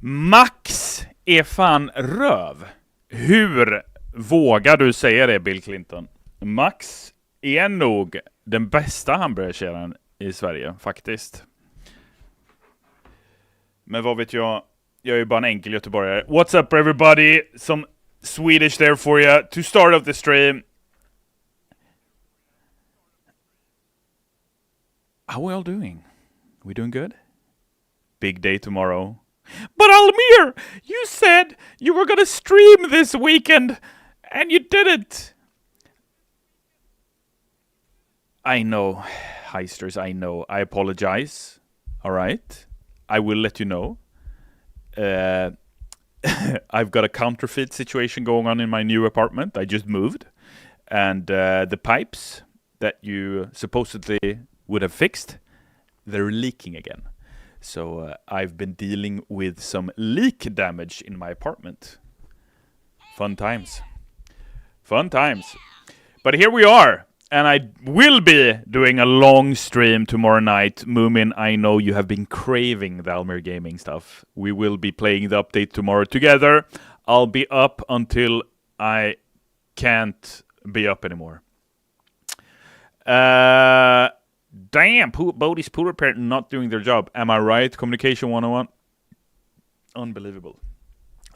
Max är fan röv. Hur vågar du säga det, Bill Clinton? Max är nog den bästa hamburgerkedjan i Sverige, faktiskt. Men vad vet jag? Jag är ju bara en enkel göteborgare. What's up everybody? Some Swedish there for you. To start off the stream. How are we all doing? We doing good? Big day tomorrow. But Almir, you said you were gonna stream this weekend, and you didn't. I know, Heisters, I know. I apologize. All right. I will let you know. I've got a counterfeit situation going on in my new apartment. I just moved. And the pipes that you supposedly would have fixed, they're leaking again. So I've been dealing with some leak damage in my apartment. Fun times. Fun times. But here we are. And I will be doing a long stream tomorrow night. Moomin, I know you have been craving the Almir Gaming stuff. We will be playing the update tomorrow together. I'll be up until I can't be up anymore. Damn, Bodhi's pool repair not doing their job. Am I right? Communication 101. Unbelievable.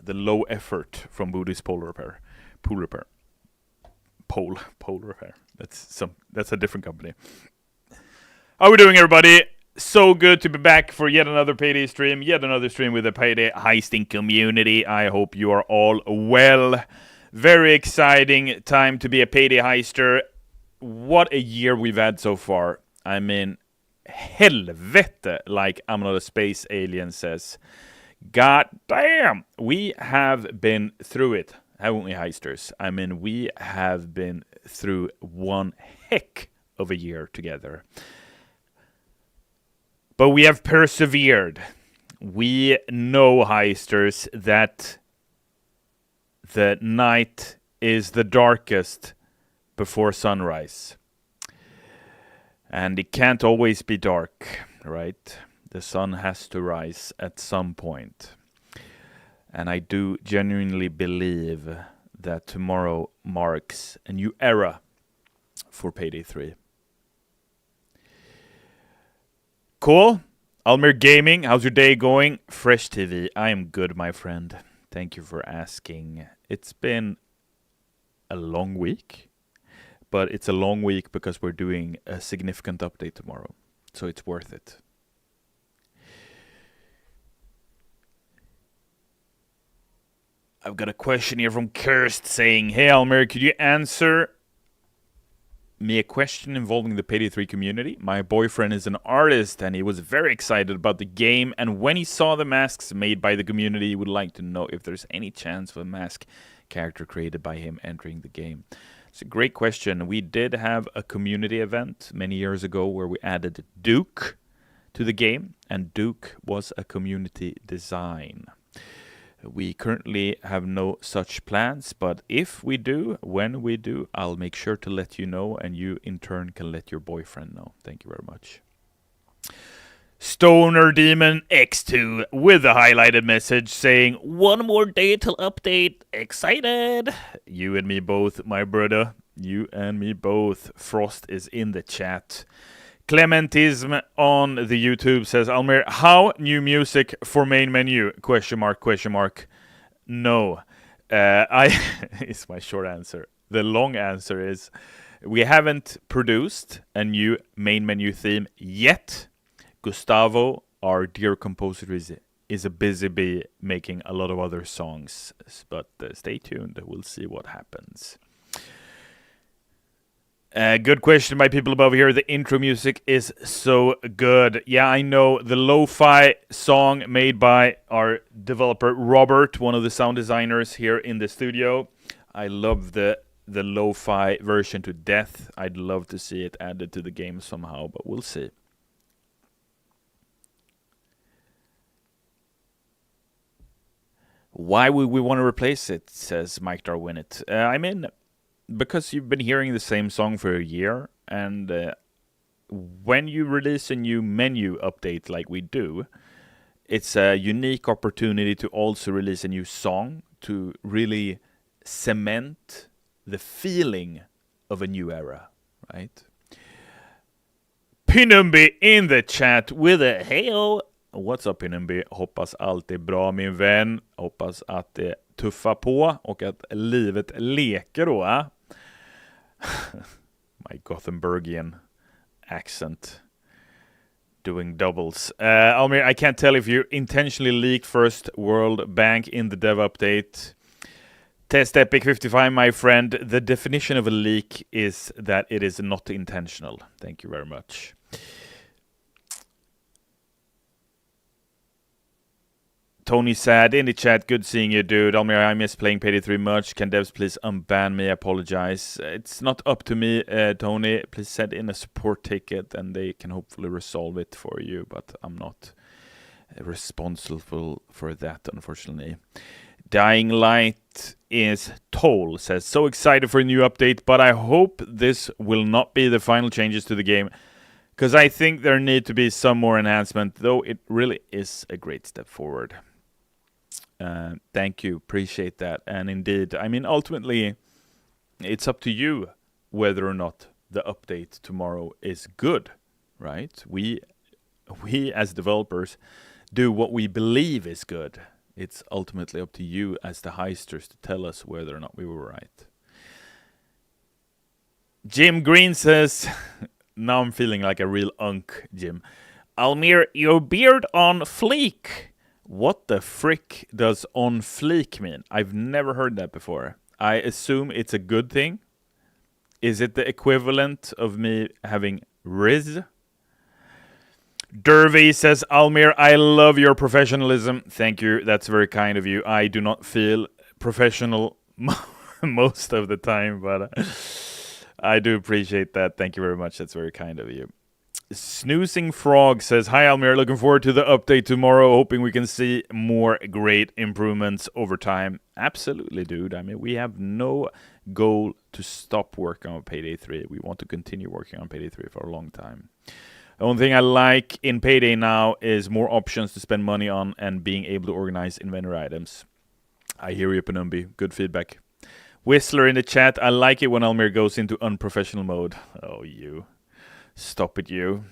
The low effort from Bodhi's pool repair. Pool repair. Pole repair. That's a different company. How are we doing, everybody? So good to be back for yet another Payday stream. Yet another stream with the Payday Heisting community. I hope you are all well. Very exciting time to be a Payday Heister. What a year we've had so far. I mean, helvete, like I'm not a space alien says. God damn, we have been through it, haven't we, Heisters? I mean, we have been through one heck of a year together. But we have persevered. We know, Heisters, that the night is the darkest before sunrise. And it can't always be dark, right? The sun has to rise at some point. And I do genuinely believe that tomorrow marks a new era for Payday 3. Cool. Almir Gaming, how's your day going? Fresh TV, I am good, my friend. Thank you for asking. It's been a long week. But it's a long week because we're doing a significant update tomorrow. So it's worth it. I've got a question here from Kirst saying, hey Almir, could you answer me a question involving the Payday 3 community? My boyfriend is an artist and he was very excited about the game. And when he saw the masks made by the community, he would like to know if there's any chance of a mask character created by him entering the game. It's a great question. We did have a community event many years ago where we added Duke to the game, and Duke was a community design. We currently have no such plans, but if we do, when we do, I'll make sure to let you know, and you in turn can let your boyfriend know. Thank you very much. Stoner Demon X2 with a highlighted message saying, one more day till update. Excited. You and me both, my brother. You and me both. Frost is in the chat. Clementism on the YouTube says, Almir, how new music for main menu? Question mark. No. It's my short answer. The long answer is, we haven't produced a new main menu theme yet. Gustavo, our dear composer, is a busy bee making a lot of other songs. But stay tuned. We'll see what happens. Good question by people above here. The intro music is so good. Yeah, I know. The lo-fi song made by our developer, Robert, one of the sound designers here in the studio. I love the lo-fi version to death. I'd love to see it added to the game somehow, but we'll see. Why would we want to replace it, says Mike Darwinett. I mean, because you've been hearing the same song for a year, and when you release a new menu update like we do, it's a unique opportunity to also release a new song to really cement the feeling of a new era, right? Pinumbi in the chat with a heyo. What's up Pinumbi? Hoppas allt är bra min vän. Hoppas att det tuffar på och att livet leker då. My Gothenburgian accent doing doubles. Almir, I can't tell if you intentionally leaked First World Bank in the dev update. Test Epic 55, my friend. The definition of a leak is that it is not intentional. Thank you very much. Tony said in the chat, good seeing you, dude. Almir, I miss playing Payday 3 much. Can devs please unban me? I apologize. It's not up to me, Tony. Please send in a support ticket and they can hopefully resolve it for you. But I'm not responsible for that, unfortunately. Dying Light is Toll says, so excited for a new update, but I hope this will not be the final changes to the game. Because I think there need to be some more enhancement, though it really is a great step forward. Thank you, appreciate that. And indeed, I mean, ultimately, it's up to you whether or not the update tomorrow is good, right? We as developers do what we believe is good. It's ultimately up to you as the heisters to tell us whether or not we were right. Jim Green says, now I'm feeling like a real unk, Jim. Almir, your beard on fleek. What the frick does on fleek mean? I've never heard that before. I assume it's a good thing. Is it the equivalent of me having riz? Dervy says, Almir, I love your professionalism. Thank you. That's very kind of you. I do not feel professional most of the time, but I do appreciate that. Thank you very much. That's very kind of you. Snoozing Frog says, hi, Almir. Looking forward to the update tomorrow. Hoping we can see more great improvements over time. Absolutely, dude. I mean, we have no goal to stop working on Payday 3. We want to continue working on Payday 3 for a long time. The only thing I like in Payday now is more options to spend money on and being able to organize inventory items. I hear you, Penumbi. Good feedback. Whistler in the chat, I like it when Almir goes into unprofessional mode. Oh, you. Stop it, you.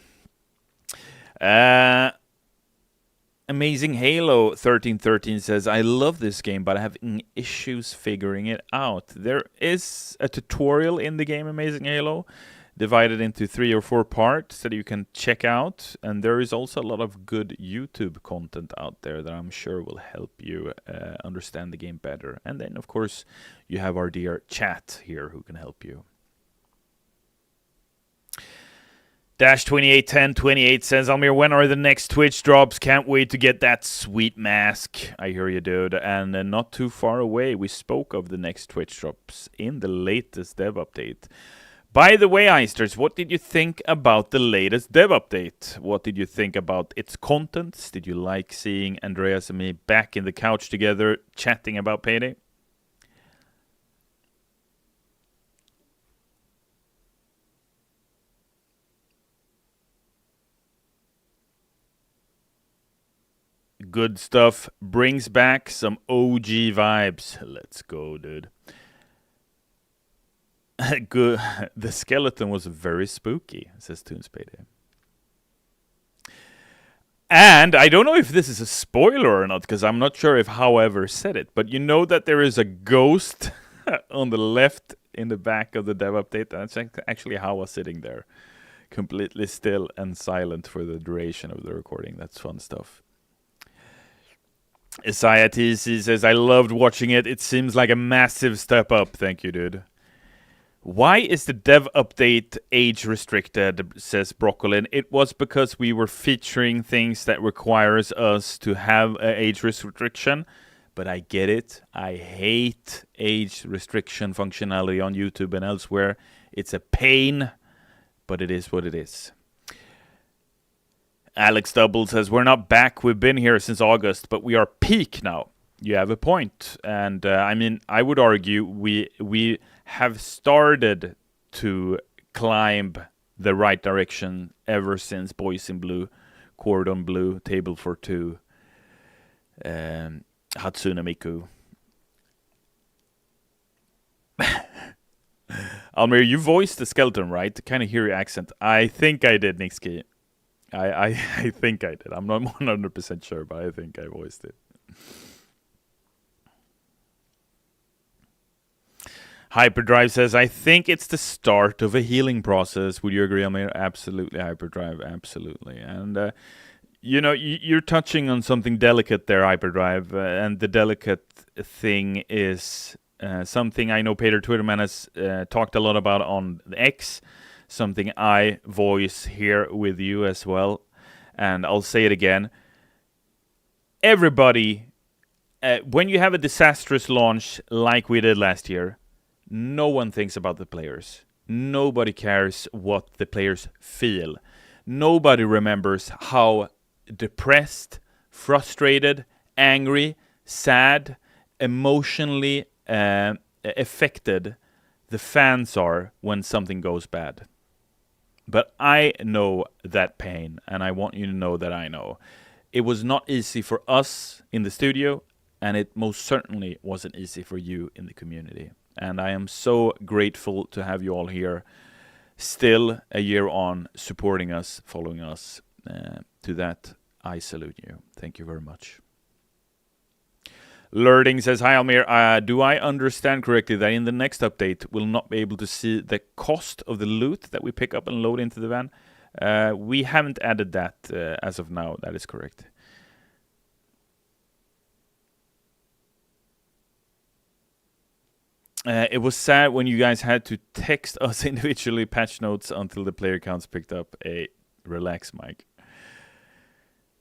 Amazing Halo 1313 says, I love this game, but I have issues figuring it out. There is a tutorial in the game Amazing Halo, divided into 3 or 4 parts that you can check out. And there is also a lot of good YouTube content out there that I'm sure will help you understand the game better. And then, of course, you have our dear chat here who can help you. Dash 281028 says, Almir, when are the next Twitch drops? Can't wait to get that sweet mask. I hear you, dude. And not too far away, we spoke of the next Twitch drops in the latest dev update. By the way, Heisters, what did you think about the latest dev update? What did you think about its contents? Did you like seeing Andreas and me back in the couch together chatting about Payday? Good stuff. Brings back some OG vibes. Let's go, dude. Good. The skeleton was very spooky, says Toons Payday. And I don't know if this is a spoiler or not, because I'm not sure if However said it, but you know that there is a ghost on the left in the back of the dev update. That's actually Hawa sitting there, completely still and silent for the duration of the recording. That's fun stuff. Isaiah TC says, I loved watching it. It seems like a massive step up. Thank you, dude. Why is the dev update age restricted, says Broccolin. It was because we were featuring things that requires us to have an age restriction. But I get it. I hate age restriction functionality on YouTube and elsewhere. It's a pain, but it is what it is. Alex Double says, we're not back. We've been here since August, but we are peak now. You have a point. And I mean, I would argue we have started to climb the right direction ever since Boys in Blue, Cordon Bleu, Table for Two, Hatsune Miku. Almir, you voiced the skeleton, right? To kind of hear your accent. I think I did, Nixki. I think I did. I'm not 100% sure, but I think I voiced it. Hyperdrive says, I think it's the start of a healing process. Would you agree, Almir? Absolutely, Hyperdrive. Absolutely. And, you're touching on something delicate there, Hyperdrive. And the delicate thing is something I know Peter Twitterman has talked a lot about on X. Something I voice here with you as well. And I'll say it again. Everybody, when you have a disastrous launch like we did last year, no one thinks about the players. Nobody cares what the players feel. Nobody remembers how depressed, frustrated, angry, sad, emotionally affected the fans are when something goes bad. But I know that pain, and I want you to know that I know. It was not easy for us in the studio, and it most certainly wasn't easy for you in the community. And I am so grateful to have you all here, still a year on, supporting us, following us. To that, I salute you. Thank you very much. Lerding says, hi Almir, do I understand correctly that in the next update we'll not be able to see the cost of the loot that we pick up and load into the van? We haven't added that as of now, that is correct. It was sad when you guys had to text us individually patch notes until the player counts picked up. Relax, Mike.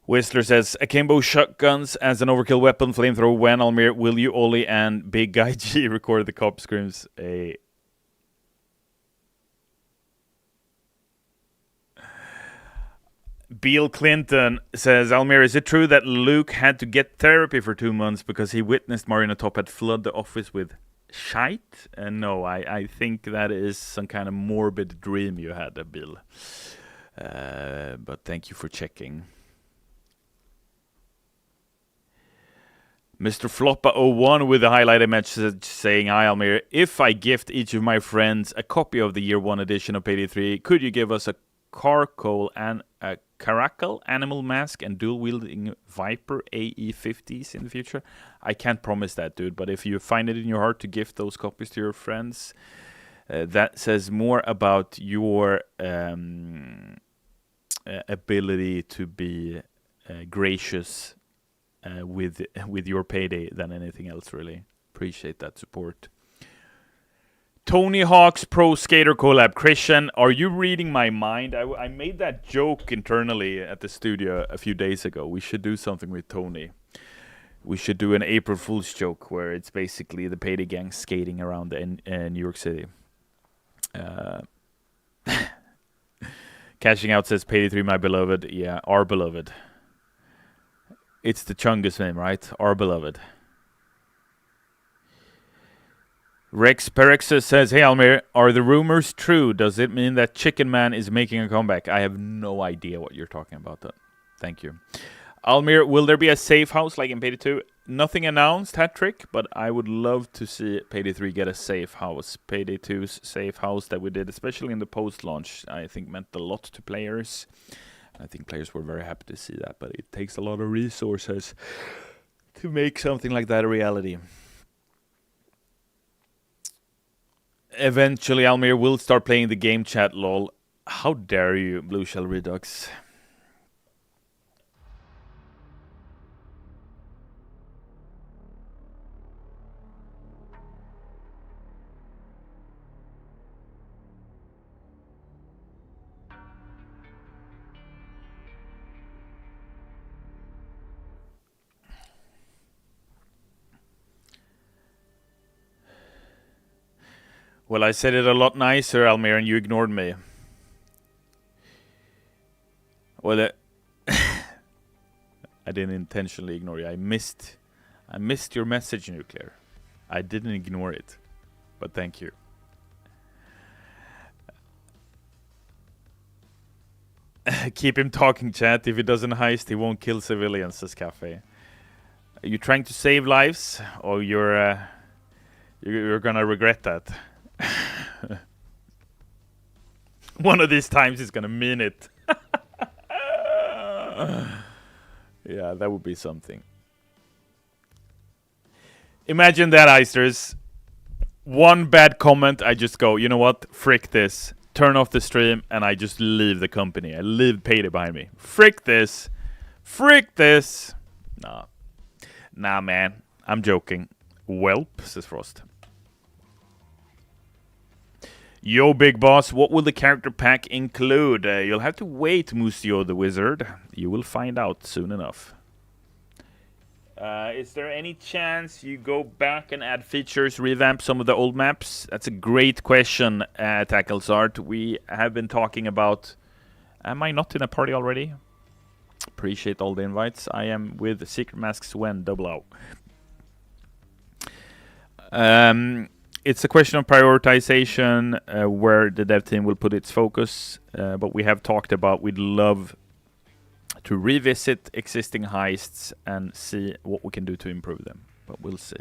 Whistler says, Akimbo shotguns as an overkill weapon, flamethrower when, Almir, will you, Ollie, and Big Guy G record the cop screams? Bill Clinton says, Almir, is it true that Luke had to get therapy for 2 months because he witnessed Marina Toppat flood the office with shite? No, I think that is some kind of morbid dream you had, Bill. But thank you for checking. Mr. Floppa01 with a highlighted message saying, hi Almir, if I gift each of my friends a copy of the Year 1 edition of Payday 3, could you give us a Carcoal and a Caracal animal mask and dual-wielding Viper AE50s in the future? I can't promise that, dude, but if you find it in your heart to gift those copies to your friends, that says more about your ability to be gracious with your payday than anything else, really. Appreciate that support. Tony Hawk's Pro Skater collab. Christian, are you reading my mind? I made that joke internally at the studio a few days ago. We should do something with Tony. We should do an April Fool's joke where it's basically the payday gang skating around in New York City. Cashing Out says, Payday 3, my beloved. Yeah, our beloved. It's the Chungus name, right? Our beloved. Rex Perexus says, hey Almir, are the rumors true? Does it mean that Chicken Man is making a comeback? I have no idea what you're talking about. Thank you. Almir, will there be a safe house like in Payday 2? Nothing announced, hat trick, but I would love to see Payday 3 get a safe house. Payday 2's safe house that we did, especially in the post-launch, I think meant a lot to players. I think players were very happy to see that, but it takes a lot of resources to make something like that a reality. Eventually, Almir will start playing the game chat, lol. How dare you, Blue Shell Redux. Well, I said it a lot nicer, Almir, and you ignored me. Well, I didn't intentionally ignore you. I missed your message, Nuclear. I didn't ignore it, but thank you. Keep him talking, chat. If he doesn't heist, he won't kill civilians, says Cafe. Are you trying to save lives, or you're gonna regret that? One of these times he's gonna mean it. Yeah, that would be something. Imagine that, Heisters. One bad comment, I just go, you know what? Frick this. Turn off the stream, and I just leave the company. I leave Payday behind me. Frick this. Frick this. Nah, man. I'm joking. Welp, says Frost. Yo, big boss, what will the character pack include? You'll have to wait, Musio the Wizard. You will find out soon enough. Is there any chance you go back and add features, revamp some of the old maps? That's a great question, Tacklesart. We have been talking about... Am I not in a party already? Appreciate all the invites. I am with Secret Masks when double O. It's a question of prioritization, where the dev team will put its focus. But we have talked about we'd love to revisit existing heists and see what we can do to improve them. But we'll see.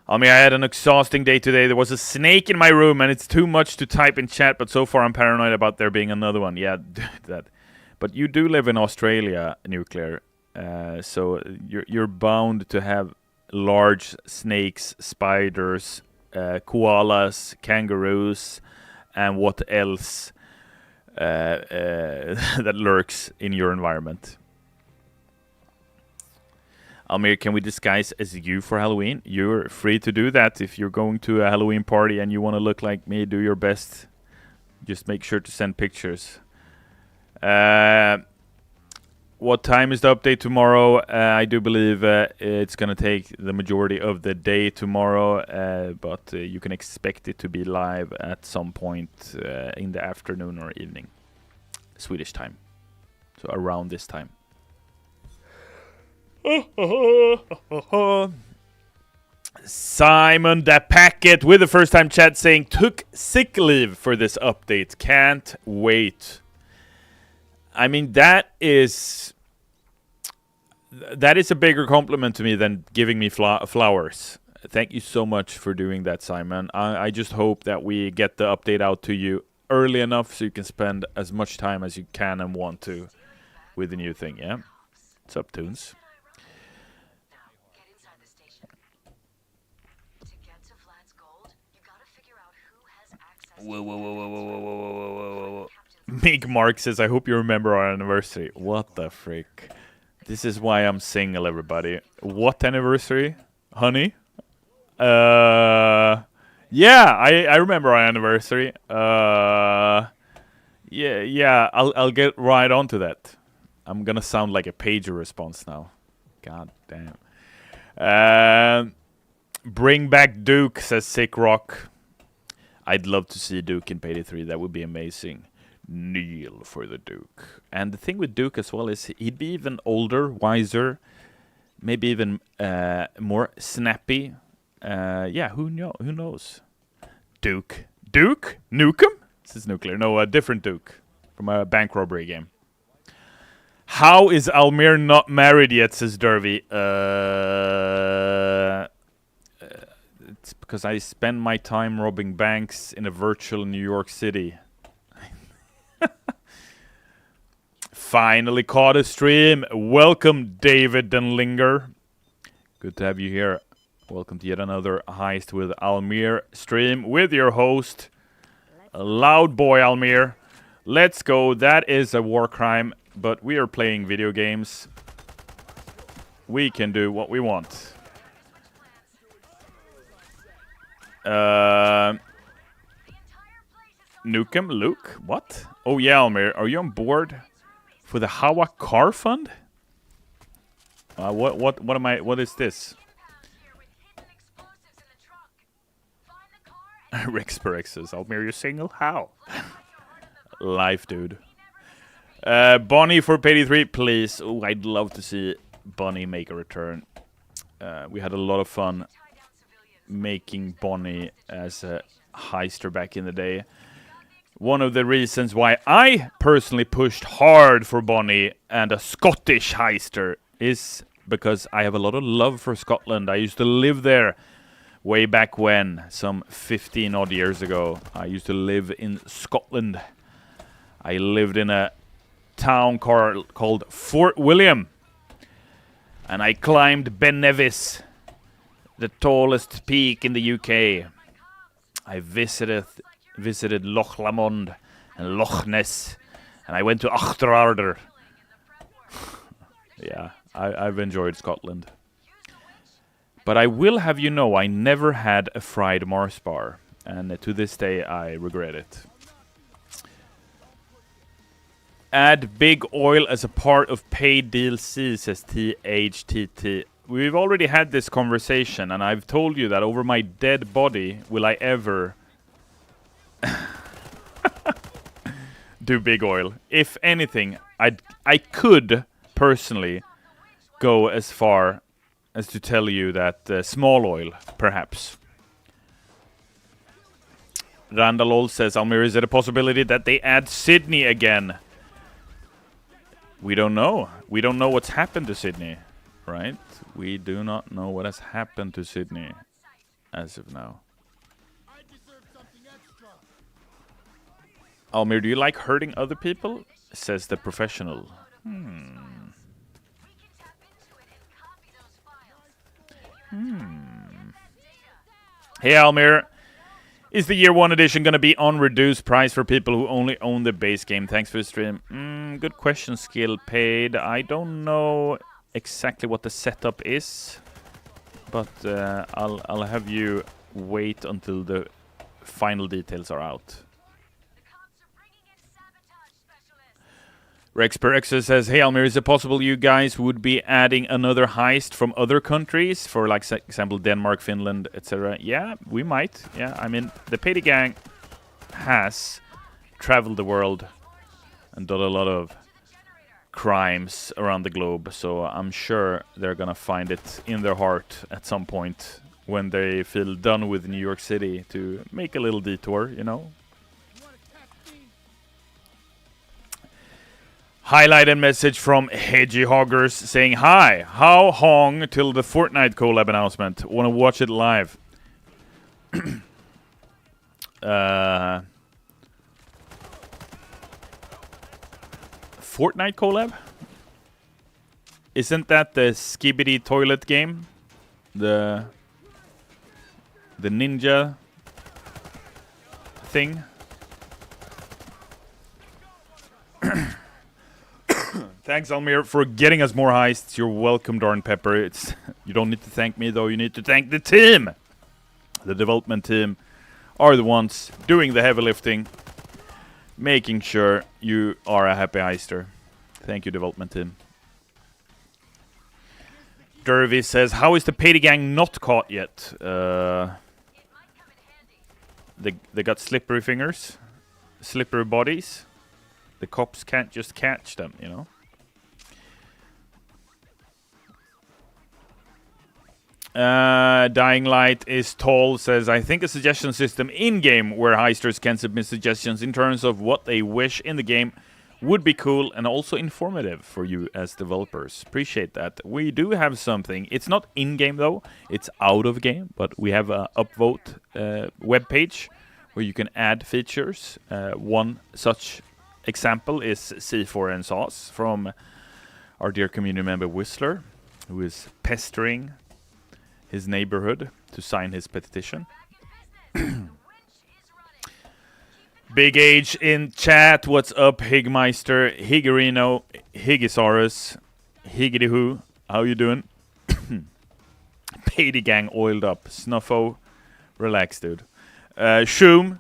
Almir, I had an exhausting day today. There was a snake in my room, and it's too much to type in chat, but so far I'm paranoid about there being another one. Yeah, that. But you do live in Australia, Nuclear, so you're bound to have large snakes, spiders, koalas, kangaroos, and what else that lurks in your environment. Almir, can we disguise as you for Halloween? You're free to do that. If you're going to a Halloween party and you want to look like me, do your best. Just make sure to send pictures. What time is the update tomorrow? I do believe it's going to take the majority of the day tomorrow, but you can expect it to be live at some point in the afternoon or evening, Swedish time. So around this time. Simon the Packet with the first time chat saying, took sick leave for this update. Can't wait. I mean, that is a bigger compliment to me than giving me flowers. Thank you so much for doing that, Simon. I just hope that we get the update out to you early enough so you can spend as much time as you can and want to with the new thing, yeah? What's up, Toons? Whoa. Meek Mark says, I hope you remember our anniversary. What the frick? This is why I'm single, everybody. What anniversary? Honey? Yeah, I remember our anniversary. Yeah, I'll get right onto that. I'm gonna sound like a pager response now. God damn. Bring back Duke, says Sick Rock. I'd love to see Duke in Payday 3. That would be amazing. Kneel for the Duke. And the thing with Duke as well is he'd be even older, wiser, maybe even more snappy. Yeah, who knows? Duke Nukem? This is Nuclear. No, a different Duke from a bank robbery game. How is Almir not married yet, says Dervy. It's because I spend my time robbing banks in a virtual New York City. Finally caught a stream. Welcome, David Denlinger. Good to have you here. Welcome to yet another Heist with Almir stream with your host, Loud Boy Almir. Let's go. That is a war crime, but we are playing video games. We can do what we want. Nukem, Luke, what? Oh yeah, Almir, are you on board for the Hawa Car Fund? What is this? Rex says, Almir, you're single? How? Life, dude. Bonnie for Payday 3, please. Oh, I'd love to see Bonnie make a return. We had a lot of fun making Bonnie as a heister back in the day. One of the reasons why I personally pushed hard for Bonnie and a Scottish heister is because I have a lot of love for Scotland. I used to live there way back when, some 15 odd years ago. I used to live in Scotland. I lived in a town called Fort William, and I climbed Ben Nevis, the tallest peak in the UK. I visited Loch Lomond and Loch Ness, and I went to Achterarder. Yeah, I've enjoyed Scotland. But I will have you know, I never had a fried Mars bar, and to this day I regret it. Add big oil as a part of paid DLC, says THTT. We've already had this conversation, and I've told you that over my dead body will I ever do big oil. If anything, I could personally go as far as to tell you that small oil, perhaps. Randall says, Almir, is it a possibility that they add Sydney again? We don't know. We don't know what's happened to Sydney, right? We do not know what has happened to Sydney as of now. Almir, do you like hurting other people? Says the professional. Hey, Almir. Is the year 1 edition going to be on reduced price for people who only own the base game? Thanks for the stream. Good question, Skill Paid. I don't know exactly what the setup is, but I'll have you wait until the final details are out. Rex Perexer says, hey Almir, is it possible you guys would be adding another heist from other countries? For like example, Denmark, Finland, etc. Yeah, we might. Yeah, I mean, the Petty Gang has traveled the world and done a lot of crimes around the globe. So I'm sure they're gonna find it in their heart at some point when they feel done with New York City to make a little detour, you know? Highlighted message from Hedgy Hoggers saying, hi, how long till the Fortnite collab announcement? Want to watch it live? Fortnite collab? Isn't that the Skibidi toilet game? The ninja thing? Thanks, Almir, for getting us more heists. You're welcome, Darn Pepper. You don't need to thank me, though. You need to thank the team. The development team are the ones doing the heavy lifting, making sure you are a happy heister. Thank you, development team. Dervy says, how is the Petty Gang not caught yet? They got slippery fingers, slippery bodies. The cops can't just catch them, you know? Dying Light is tall, says, I think a suggestion system in-game where heisters can submit suggestions in terms of what they wish in the game would be cool and also informative for you as developers. Appreciate that. We do have something. It's not in-game though, it's out of game, but we have a upvote web page where you can add features. One such example is C4 and Sauce from our dear community member Whistler, who is pestering his neighborhood to sign his petition. Big Age in chat. What's up, Higmeister, Higgerino, Higgisaurus, Higgity-hoo? How you doing? Petty Gang oiled up. Snuffo. Relax, dude. Choom.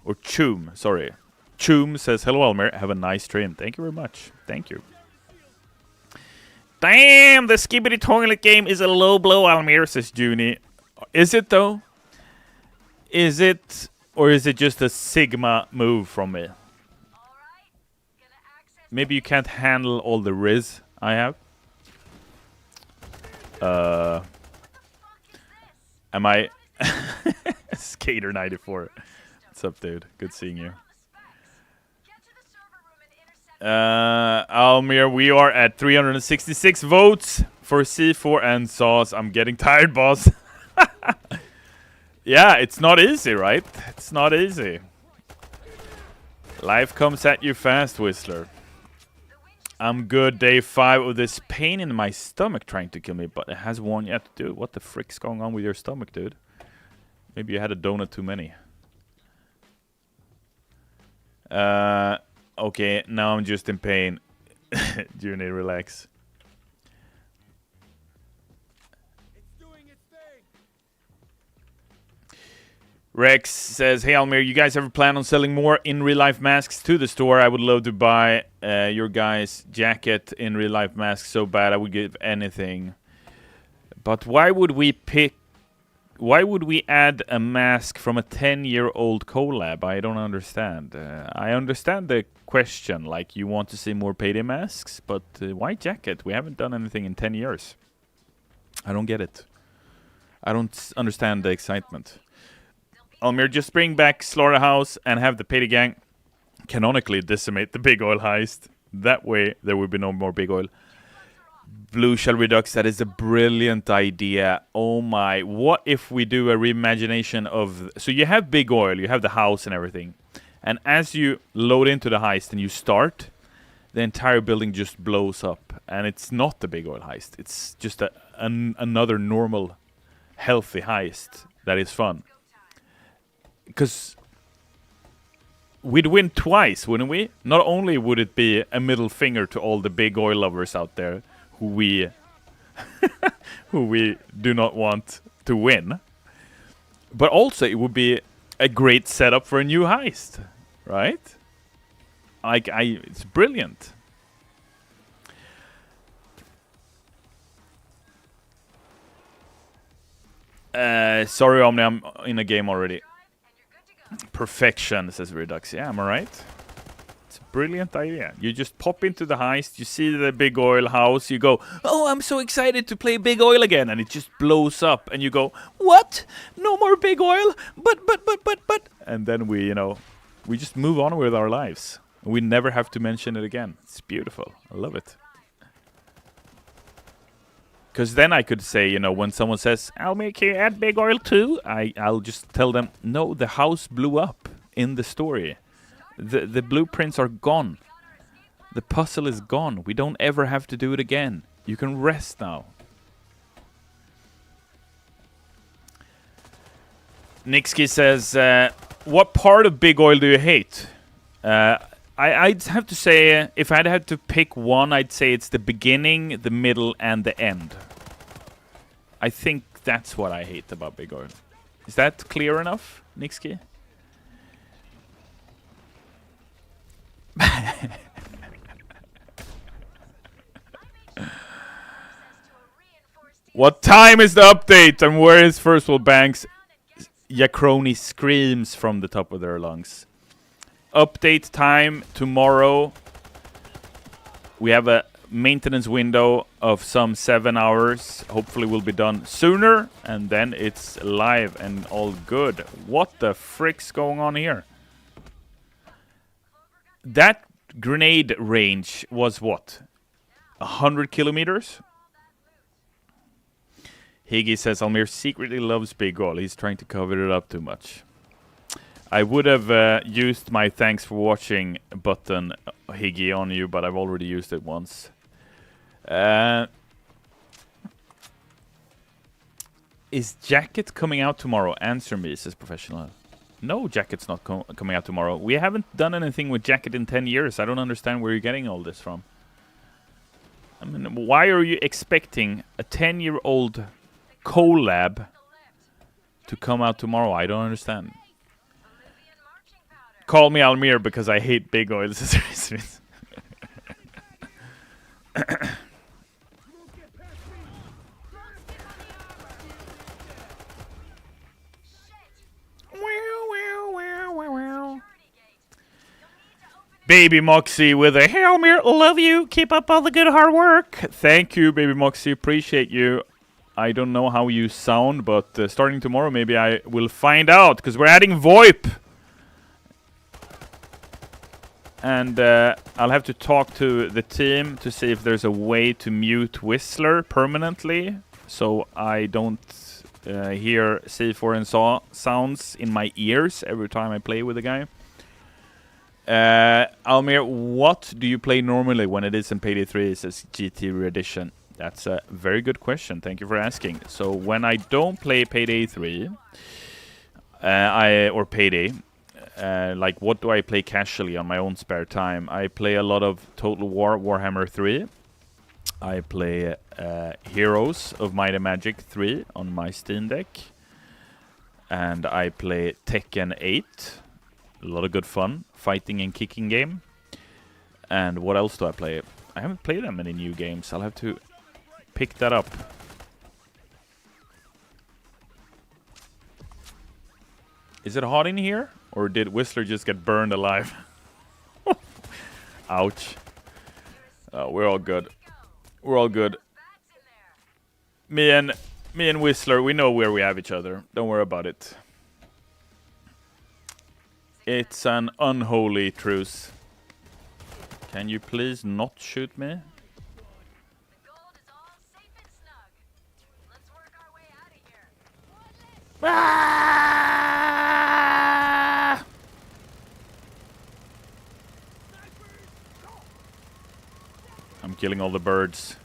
Or Choom, sorry. Choom says, hello, Almir. Have a nice stream. Thank you very much. Thank you. Damn, the Skibidi Toilet game is a low blow, Almir, says Junie. Is it, though? Is it, or is it just a Sigma move from me? Maybe you can't handle all the Riz I have? Am I... Skater94. What's up, dude? Good seeing you. Almir, we are at 366 votes for C4 and Sauce. I'm getting tired, boss. Yeah, it's not easy, right? It's not easy. Life comes at you fast, Whistler. I'm good. Day 5 of this pain in my stomach trying to kill me, but it has one yet. Dude, what the frick's going on with your stomach, dude? Maybe you had a donut too many. Okay, now I'm just in pain. Juni, relax. Rex says, hey Almir, you guys ever plan on selling more in real life masks to the store? I would love to buy your guys' jacket in real life masks so bad I would give anything. But why would we add a mask from a 10-year-old collab? I don't understand. I understand the question, like you want to see more payday masks, but why jacket? We haven't done anything in 10 years. I don't get it. I don't understand the excitement. Almir, just bring back Slaughterhouse and have the payday gang canonically decimate the big oil heist. That way, there will be no more big oil. Blue Shell Redux, that is a brilliant idea. Oh my, what if we do a reimagination of... So you have big oil, you have the house and everything. And as you load into the heist and you start, the entire building just blows up. And it's not the big oil heist. It's just another normal, healthy heist that is fun. Because we'd win twice, wouldn't we? Not only would it be a middle finger to all the big oil lovers out there who we do not want to win, but also it would be a great setup for a new heist, right? It's brilliant. Sorry, Omni, I'm in a game already. Perfection, says Redux. Yeah, am I right? It's a brilliant idea. You just pop into the heist, you see the big oil house, you go, oh, I'm so excited to play big oil again, and it just blows up, and you go, what? No more big oil? But. And then we just move on with our lives. We never have to mention it again. It's beautiful. I love it. Because then I could say, when someone says, Almir, can you add big oil too? I'll just tell them, no, the house blew up in the story. The blueprints are gone. The puzzle is gone. We don't ever have to do it again. You can rest now. Nixky says, what part of big oil do you hate? I'd have to say, if I'd have to pick one, I'd say it's the beginning, the middle, and the end. I think that's what I hate about big oil. Is that clear enough, Nixky? What time is the update? And where is First World Bank's? Yakroni screams from the top of their lungs. Update time tomorrow. We have a maintenance window of some 7 hours. Hopefully we'll be done sooner, and then it's live and all good. What the frick's going on here? That grenade range was what? 100 kilometers? Higgy says Almir secretly loves big oil. He's trying to cover it up too much. I would have used my thanks for watching button, Higgy, on you, but I've already used it once. Is Jacket coming out tomorrow? Answer me, says Professional. No, Jacket's not coming out tomorrow. We haven't done anything with Jacket in 10 years. I don't understand where you're getting all this from. I mean, why are you expecting a 10-year-old collab to come out tomorrow? I don't understand. Call me Almir because I hate big oil. Baby Moxie with a, hey Almir, love you. Keep up all the good hard work. Thank you, Baby Moxie. Appreciate you. I don't know how you sound, but starting tomorrow, maybe I will find out because we're adding VoIP. and I'll have to talk to the team to see if there's a way to mute Whistler permanently, so I don't hear C4 and sounds in my ears every time I play with a guy. Almir, what do you play normally when it is in Payday 3? Says GT Re-Edition. That's a very good question. Thank you for asking. So when I don't play Payday 3, or Payday, like what do I play casually on my own spare time? I play a lot of Total War, Warhammer 3. I play Heroes of Might and Magic 3 on my Steam Deck. And I play Tekken 8. A lot of good fun. Fighting and kicking game. And what else do I play? I haven't played that many new games. I'll have to pick that up. Is it hot in here? Or did Whistler just get burned alive? Ouch. We're all good. We're all good. Me and Whistler, we know where we have each other. Don't worry about it. It's an unholy truce. Can you please not shoot me? Ah! I'm killing all the birds.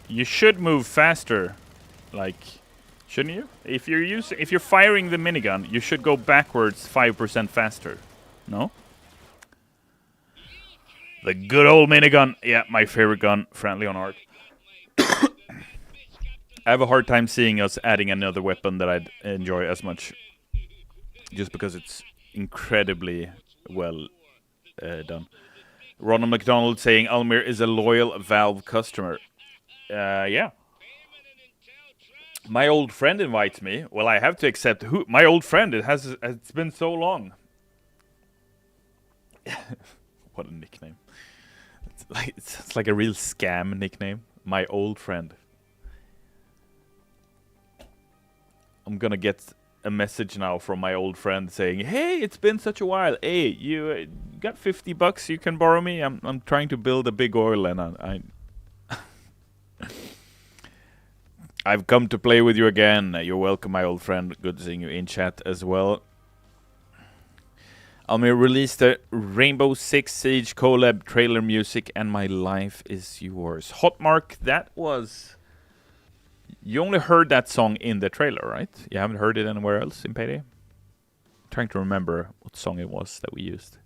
You should move faster, like, shouldn't you? If you're firing the minigun, you should go backwards 5% faster. No? The good old minigun. Yeah, my favorite gun. Friendly on art. I have a hard time seeing us adding another weapon that I'd enjoy as much. Just because it's incredibly well done. Ronald McDonald saying Almir is a loyal Valve customer. Yeah. My old friend invites me. Well, I have to accept who my old friend. It's been so long. What a nickname. It's like a real scam nickname. My old friend. I'm gonna get a message now from my old friend saying, "Hey, it's been such a while. Hey, you got $50 you can borrow me? I'm trying to build a big oil and I I've come to play with you again. You're welcome, my old friend. Good seeing you in chat as well." Almir released the Rainbow Six Siege collab trailer music, and my life is yours. Hotmark, that was... You only heard that song in the trailer, right? You haven't heard it anywhere else in Payday? I'm trying to remember what song it was that we used.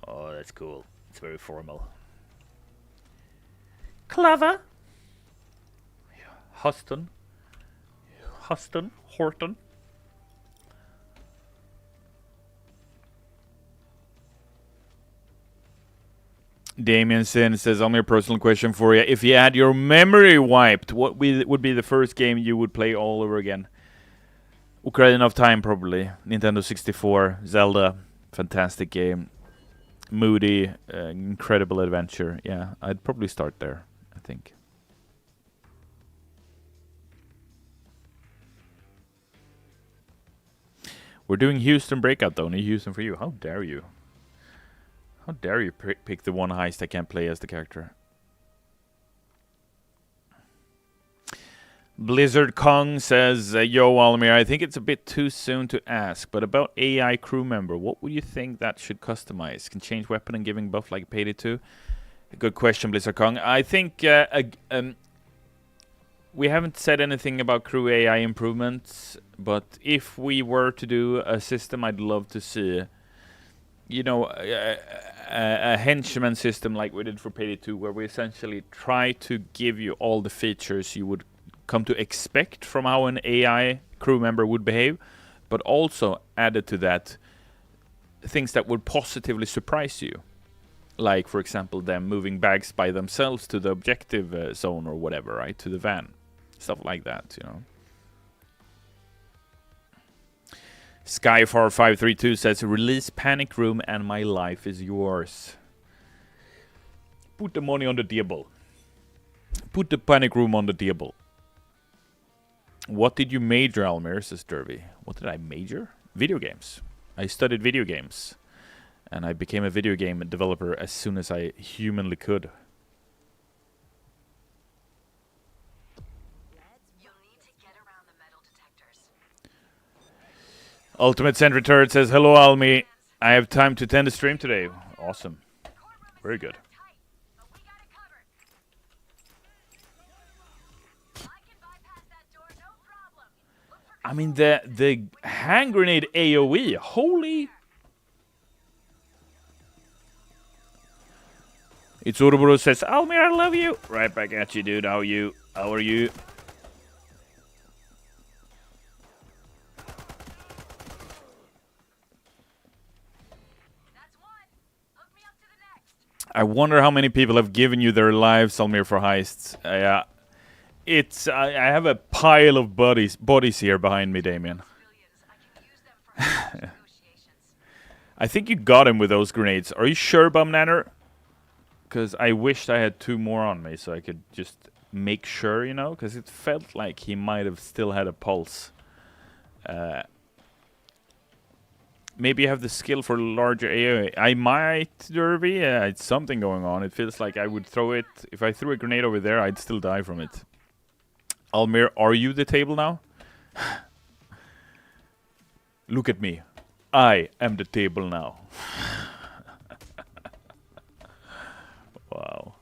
Oh, that's cool. It's very formal. Clever. Huston. Horton. Damien Sin says, Almir, personal question for you. If you had your memory wiped, what would be the first game you would play all over again? Ocarina of Time, probably. Nintendo 64, Zelda, fantastic game. Moody, incredible adventure. Yeah, I'd probably start there, I think. We're doing Houston Breakout, though. No Houston for you. How dare you? How dare you pick the one heist I can't play as the character? Blizzard Kong says, Yo, Almir, I think it's a bit too soon to ask, but about AI crew member, what would you think that should customize? Can change weapon and giving buff like Payday 2? A good question, Blizzard Kong. I think we haven't said anything about crew AI improvements, but if we were to do a system, I'd love to see, you know, a henchman system like we did for Payday 2, where we essentially try to give you all the features you would come to expect from how an AI crew member would behave, but also added to that things that would positively surprise you. Like, for example, them moving bags by themselves to the objective zone or whatever, right? To the van. Stuff like that, you know. Skyfar532 says, release Panic Room and my life is yours. Put the money on the table. Put the Panic Room on the table. What did you major, Almir, says Derby. What did I major? Video games. I studied video games. And I became a video game developer as soon as I humanly could. Ultimate Sentry Turret says, hello, Almi. I have time to attend the stream today. Awesome. Very good. I mean, the hand grenade AoE. Holy... It's Ouroboros says, Almir, I love you. Right back at you, dude. How are you? How are you? I wonder how many people have given you their lives, Almir, for heists. Yeah. I have a pile of bodies here behind me, Damien. I think you got him with those grenades. Are you sure, Bumnanner? Because I wished I had 2 more on me so I could just make sure, you know? Because it felt like he might have still had a pulse. Maybe you have the skill for larger AoE. I might, Derby. It's something going on. It feels like I would throw it. If I threw a grenade over there, I'd still die from it. Almir, are you the table now? Look at me. I am the table now. Wow.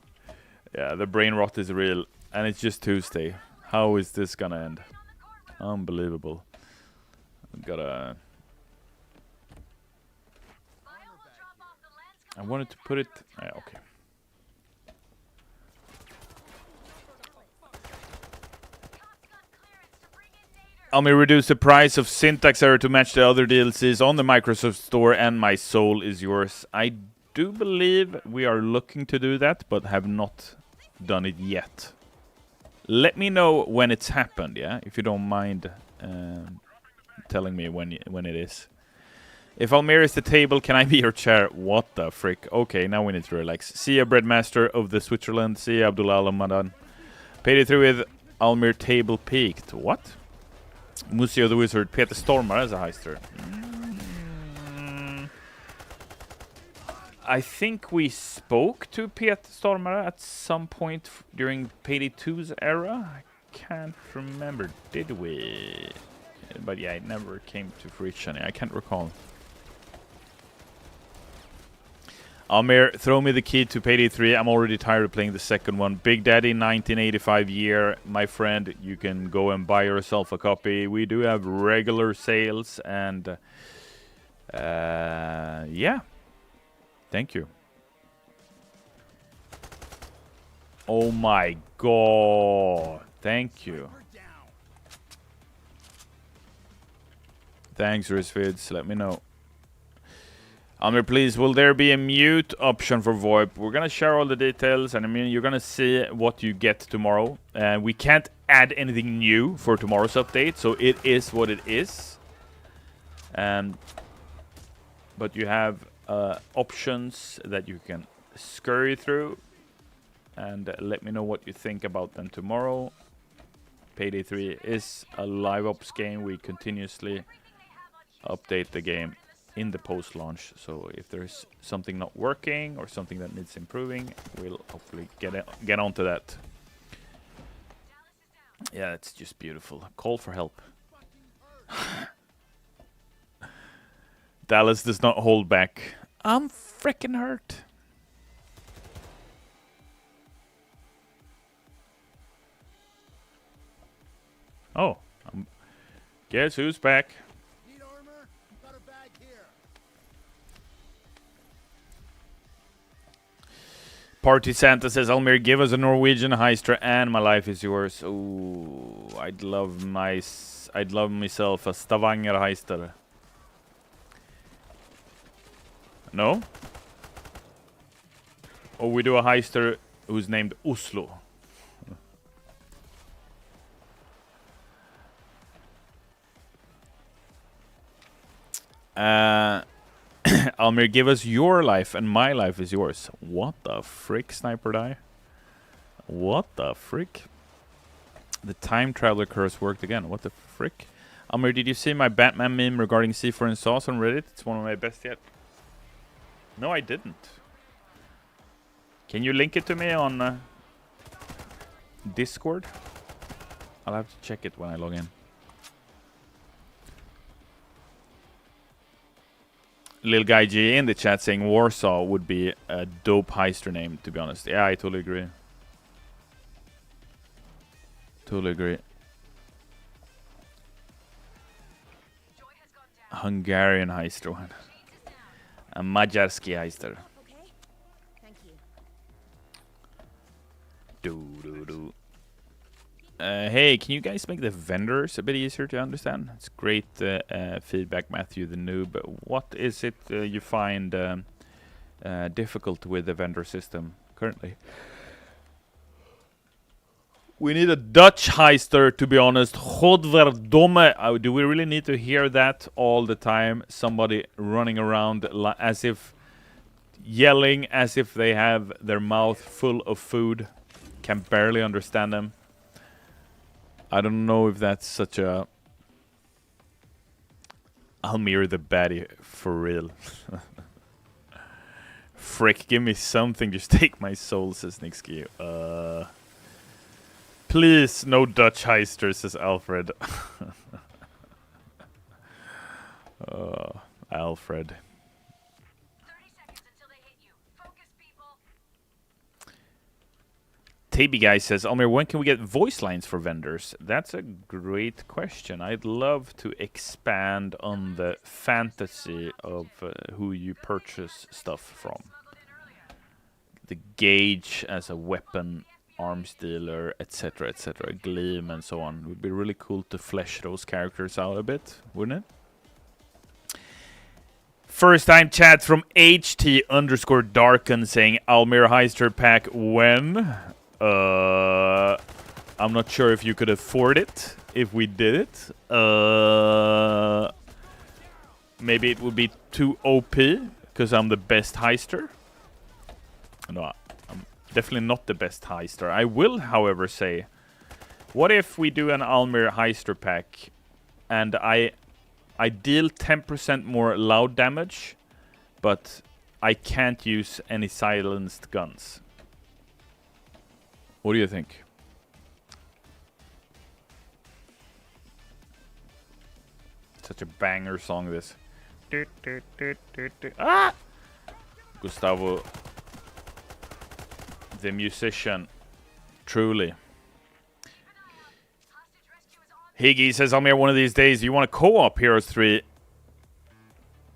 Yeah, the brain rot is real. And it's just Tuesday. How is this gonna end? Unbelievable. I've gotta... I wanted to put it... okay. Almir, reduce the price of Syntax Error to match the other DLCs on the Microsoft Store, and my soul is yours. I do believe we are looking to do that, but have not done it yet. Let me know when it's happened, yeah? If you don't mind telling me when it is. If Almir is the table, can I be your chair? What the frick? Okay, now we need to relax. See ya, Breadmaster of the Switzerland. See ya, Abdullah Alamadan. Paid it through with Almir table peaked. What? Museo the Wizard. Peter Stormare as a heister. I think we spoke to Peter Stormare at some point during Payday 2's era. I can't remember. Did we? But yeah, it never came to fruition. I can't recall. Almir, throw me the key to Payday 3. I'm already tired of playing the second one. Big Daddy 1985 year. My friend, you can go and buy yourself a copy. We do have regular sales and yeah. Thank you. Oh my god. Thank you. Thanks, Rizvids. Let me know. Almir, please, will there be a mute option for VoIP? We're going to share all the details, and I mean, you're going to see what you get tomorrow. We can't add anything new for tomorrow's update, so it is what it is. But you have options that you can scurry through, and let me know what you think about them tomorrow. Payday 3 is a live ops game. We continuously update the game in the post-launch, so if there's something not working or something that needs improving, we'll hopefully get onto that. Yeah, it's just beautiful. Call for help. Dallas does not hold back. I'm freaking hurt. Oh, guess who's back? Party Santa says, Almir, give us a Norwegian heister and my life is yours. Ooh, I'd love myself a Stavanger heister. No? Or we do a heister who's named Oslo. Almir, give us your life and my life is yours. What the frick, Sniper Die? What the frick? The time traveler curse worked again. What the frick? Almir, did you see my Batman meme regarding C4 and sauce on Reddit? It's one of my best yet. No, I didn't. Can you link it to me on Discord? I'll have to check it when I log in. Lil Guy G in the chat saying Warsaw would be a dope heister name, to be honest. Yeah, I totally agree. Totally agree. Hungarian heister one. A Majarski heister. Okay. Thank you. Hey, can you guys make the vendors a bit easier to understand? It's great feedback, Matthew the noob. What is it you find difficult with the vendor system currently? We need a Dutch heister, to be honest. Godverdomme. Do we really need to hear that all the time? Somebody running around as if yelling as if they have their mouth full of food. Can barely understand them. I don't know if that's such a Almir the baddie for real. Frick, give me something, just take my soul, says Nixky. Please, no Dutch heister, says Alfred. Alfred. 30 seconds until they hit you. Focus, people. Taby Guy says, Almir, when can we get voice lines for vendors? That's a great question. I'd love to expand on the fantasy of who you purchase stuff from. The gauge as a weapon, arms dealer, etc., etc., gleam, and so on. It would be really cool to flesh those characters out a bit, wouldn't it? First time chat from HT_Darken saying Almir Heister pack when? I'm not sure if you could afford it if we did it. Maybe it would be too OP because I'm the best heister. No, I'm definitely not the best heister. I will, however, say, what if we do an Almir heister pack and I deal 10% more loud damage, but I can't use any silenced guns? What do you think? Such a banger song, this. Ah! Gustavo, the musician, truly. Higgy says, Almir, one of these days, you want to co-op Heroes 3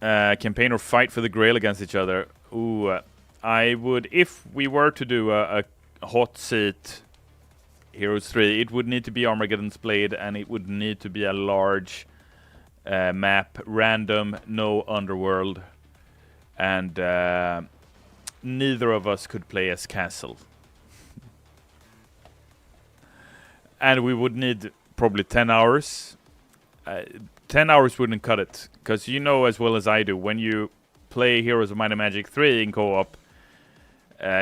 campaign or fight for the Grail against each other? Ooh, I would, if we were to do a hot seat Heroes 3, it would need to be Armageddon's Blade, and it would need to be a large map, random, no underworld, and neither of us could play as Castle. And we would need probably 10 hours. 10 hours wouldn't cut it, because you know as well as I do, when you play Heroes of Might and Magic 3 in co-op,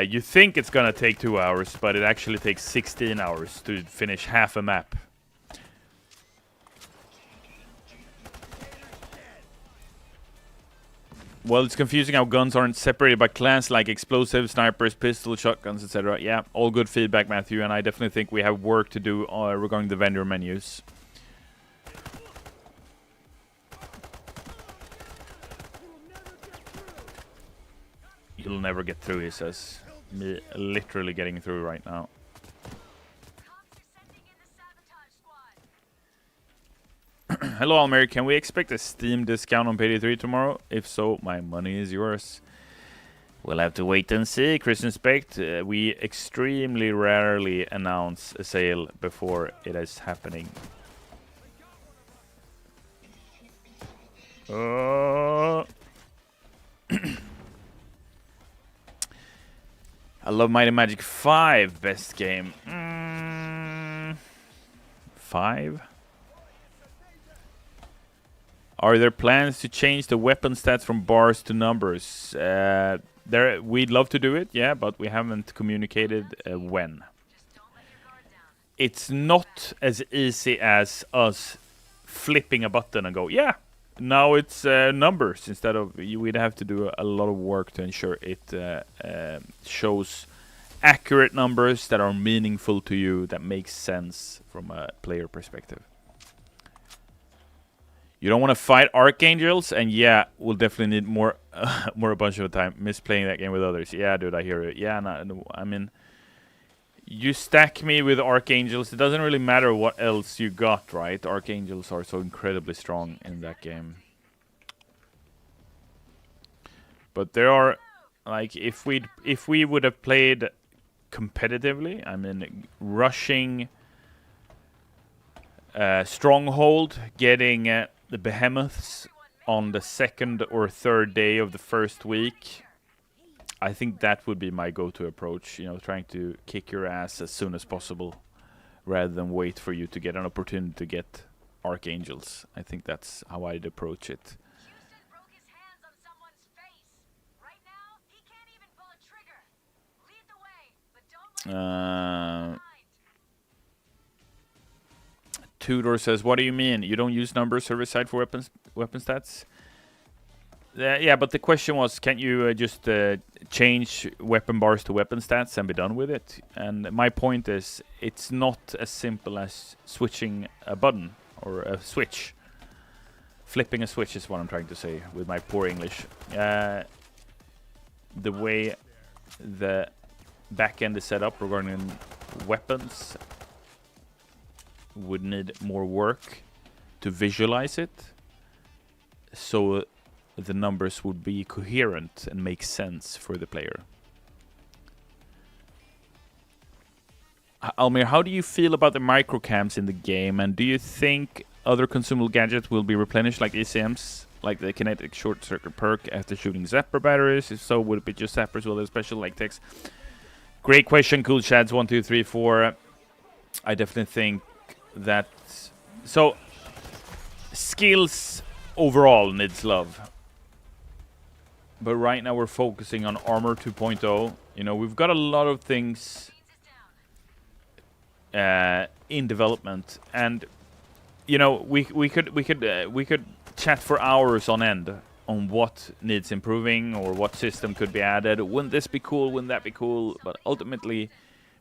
you think it's gonna take 2 hours, but it actually takes 16 hours to finish half a map. Well, it's confusing how guns aren't separated by class, like explosives, snipers, pistols, shotguns, etc. Yeah, all good feedback, Matthew, and I definitely think we have work to do regarding the vendor menus. You'll never get through, he says. Me literally getting through right now. Hello, Almir. Can we expect a Steam discount on Payday 3 tomorrow? If so, my money is yours. We'll have to wait and see, Chris Inspect. We extremely rarely announce a sale before it is happening. I love Might and Magic 5. Best game. 5? Are there plans to change the weapon stats from bars to numbers? We'd love to do it, yeah, but we haven't communicated when. It's not as easy as us flipping a button and go, yeah, now it's numbers instead of. We'd have to do a lot of work to ensure it shows accurate numbers that are meaningful to you, that makes sense from a player perspective. You don't want to fight archangels, and yeah, we'll definitely need more a bunch of time. Miss playing that game with others. Yeah, dude, I hear it. Yeah, no, I mean, you stack me with archangels. It doesn't really matter what else you got, right? Archangels are so incredibly strong in that game. But there are, like, if we would have played competitively, I mean, rushing stronghold, getting the behemoths on the second or third day of the first week, I think that would be my go-to approach. You know, trying to kick your ass as soon as possible, rather than wait for you to get an opportunity to get archangels. I think that's how I'd approach it. Houston broke his hands on someone's face. Right now, he can't even pull a trigger. Lead the way, but don't let Tudor says, what do you mean? You don't use numbers server-side for weapon stats? Yeah, but the question was, can't you just change weapon bars to weapon stats and be done with it? And my point is, it's not as simple as switching a button or a switch. Flipping a switch is what I'm trying to say with my poor English. The way the back end is set up regarding weapons would need more work to visualize it, so the numbers would be coherent and make sense for the player. Almir, how do you feel about the microcams in the game, and do you think other consumable gadgets will be replenished like ECMs, like the kinetic short circuit perk after shooting zapper batteries? If so, would it be just zappers with a special like text? Great question, Cool Shads 1, 2, 3, 4. I definitely think that, so skills overall needs love, but right now we're focusing on armor 2.0. You know, we've got a lot of things in development, and you know, we could chat for hours on end on what needs improving or what system could be added. Wouldn't this be cool? Wouldn't that be cool? But ultimately,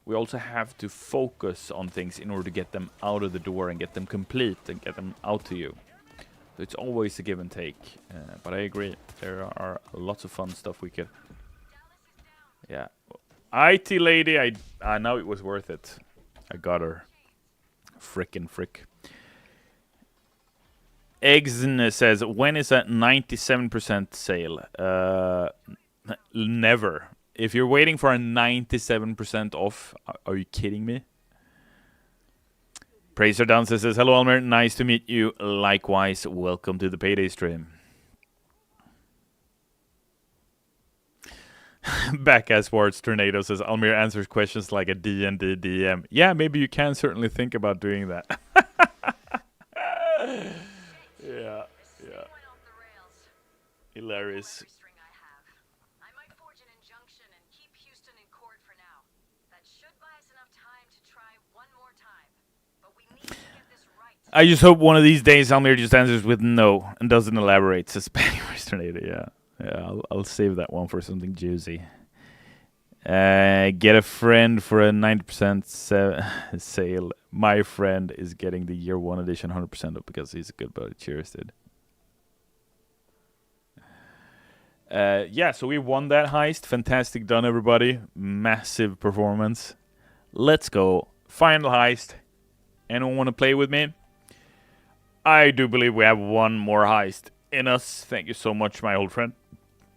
we also have to focus on things in order to get them out of the door and get them complete and get them out to you. So it's always a give and take. But I agree, there are lots of fun stuff we could. Yeah, IT lady, I know it was worth it. I got her. Frickin' frick. Eggsn says, when is that 97% sale? Never. If you're waiting for a 97% off, are you kidding me? Praiser Dancer says, hello Almir, nice to meet you. Likewise, welcome to the Payday stream. Back as Swartz Tornado says, Almir answers questions like a D&D DM. Yeah, maybe you can certainly think about doing that. Yeah. Hilarious. I might forge an injunction and keep Houston in court for now. That should buy us enough time to try one more time. But we need to get this right. I just hope one of these days Almir just answers with no and doesn't elaborate. Says Tornado, yeah. I'll save that one for something juicy. Get a friend for a 90% sale. My friend is getting the year 1 edition 100% up because he's a good buddy. Cheers, dude. Yeah, so we won that heist. Fantastic done, everybody. Massive performance. Let's go. Final heist. Anyone want to play with me? I do believe we have one more heist in us. Thank you so much, my old friend.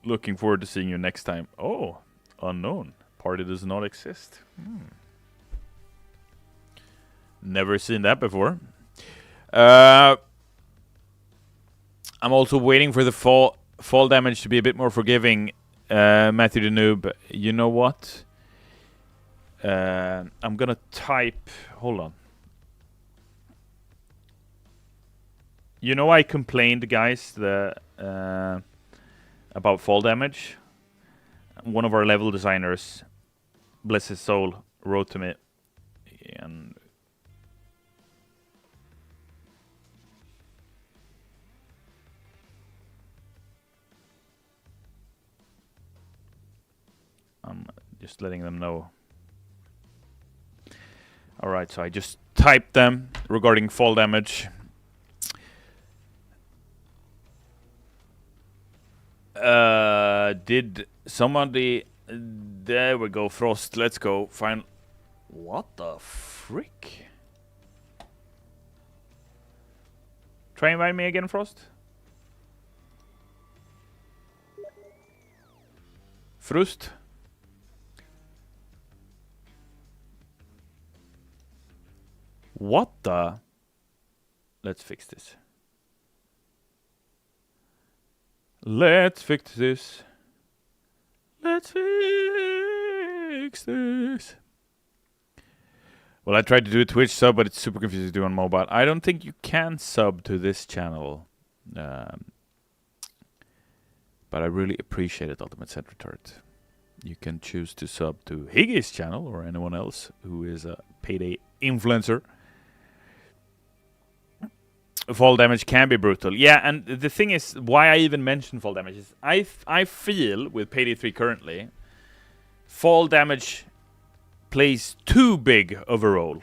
Looking forward to seeing you next time. Oh, unknown. Party does not exist. Never seen that before. I'm also waiting for the fall damage to be a bit more forgiving. Matthew the Noob, you know what? I'm gonna type. Hold on. You know, I complained, guys, about fall damage. One of our level designers, bless his soul, wrote to me, and I'm just letting them know. Alright, so I just typed them regarding fall damage. Did somebody... There we go, Frost. Let's go. Fine. What the frick? Try invite me again, Frost. Frust. What the? Let's fix this. Let's fix this. Let's fix this. Well, I tried to do a Twitch sub, but it's super confusing to do on mobile. I don't think you can sub to this channel. But I really appreciate it, Ultimate Sentry Turret. You can choose to sub to Higgy's channel or anyone else who is a payday influencer. Fall damage can be brutal. Yeah, and the thing is, why I even mention fall damage is I feel with Payday 3 currently, fall damage plays too big of a role